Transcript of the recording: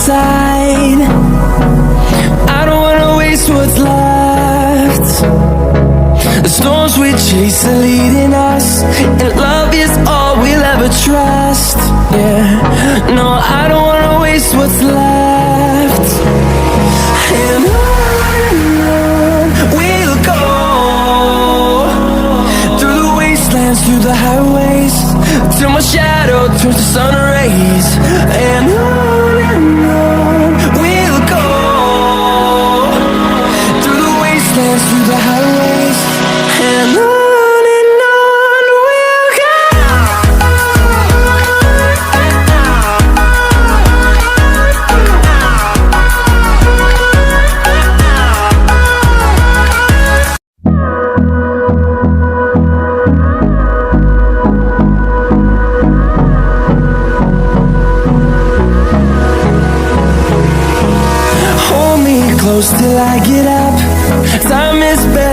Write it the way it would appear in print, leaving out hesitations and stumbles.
side. I don't wanna waste what's left. The storms we chase are leading us, and love is all we'll ever trust. Yeah, no, I don't wanna waste what's left. And on we'll go, through the wastelands, through the highways, till my shadow turns to sun rays. And on we'll go, through the wastelands, through the highways, and on we'll go. Hold me close till I get up. Time is barely